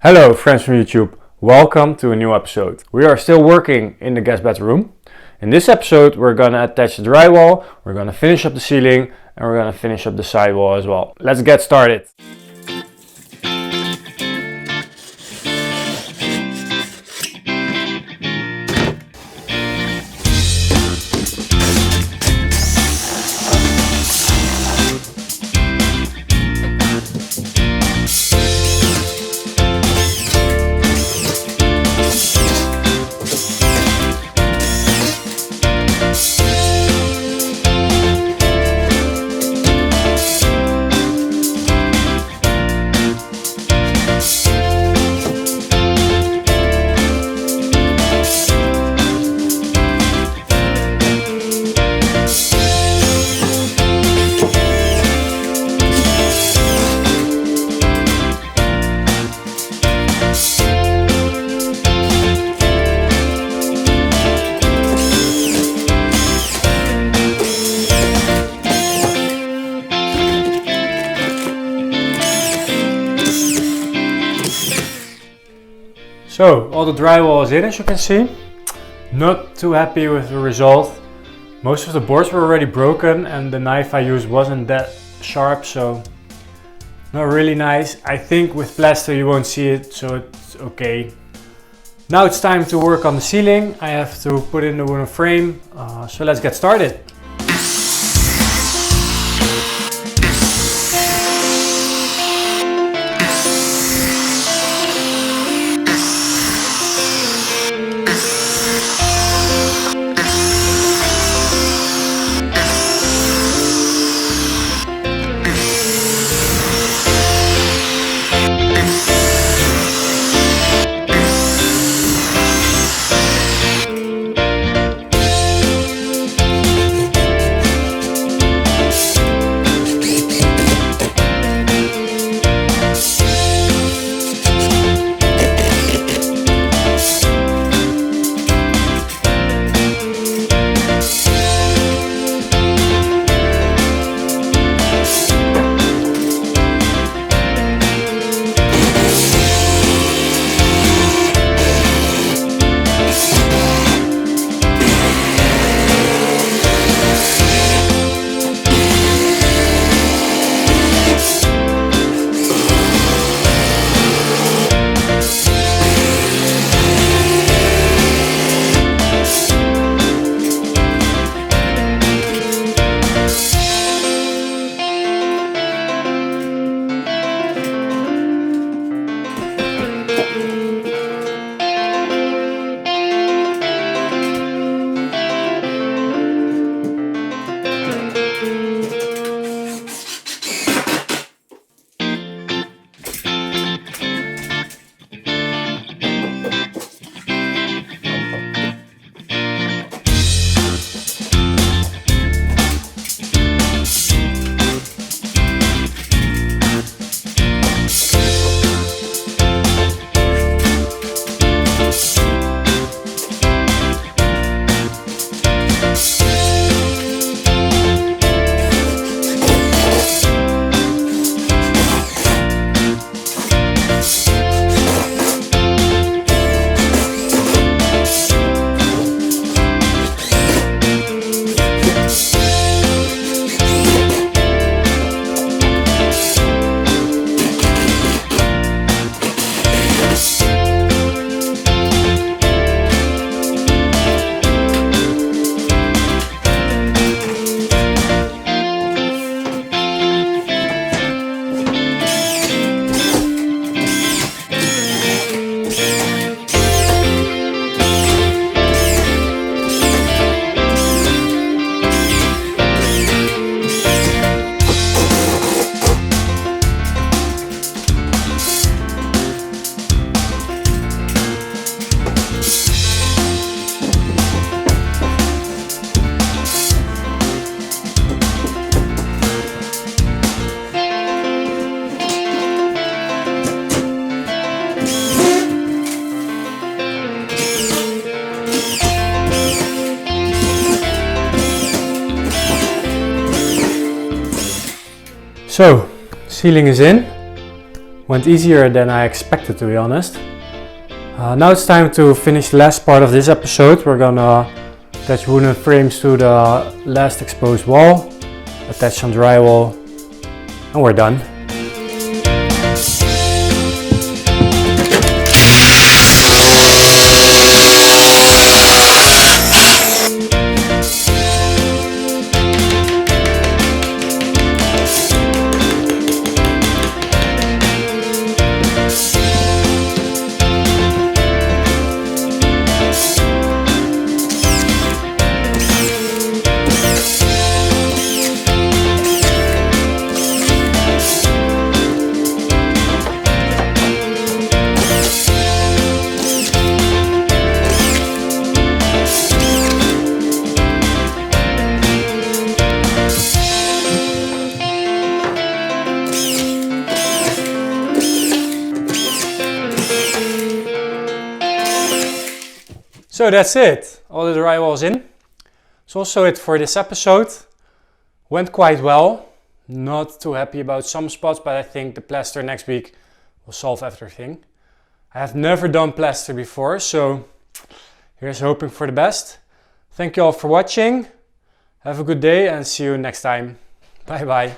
Hello friends from YouTube, welcome to a new episode. We are still working in the guest bedroom. In this episode we're gonna attach the drywall, we're gonna finish up the ceiling and we're gonna finish up the sidewall as well. Let's get started. So, all the drywall is in, as you can see. Not too happy with the result. Most of the boards were already broken and the knife I used wasn't that sharp, so not really nice. I think with plaster you won't see it, so it's okay. Now it's time to work on the ceiling. I have to put in the wooden frame, so let's get started. So, ceiling is in. Went easier than I expected, to be honest. Now it's time to finish the last part of this episode. We're gonna attach wooden frames to the last exposed wall, attach some drywall, and we're done. So that's it, all the drywall is in. That's also it for this episode. Went quite well. Not too happy about some spots, but I think the plaster next week will solve everything. I have never done plaster before, so here's hoping for the best. Thank you all for watching. Have a good day and see you next time. Bye bye.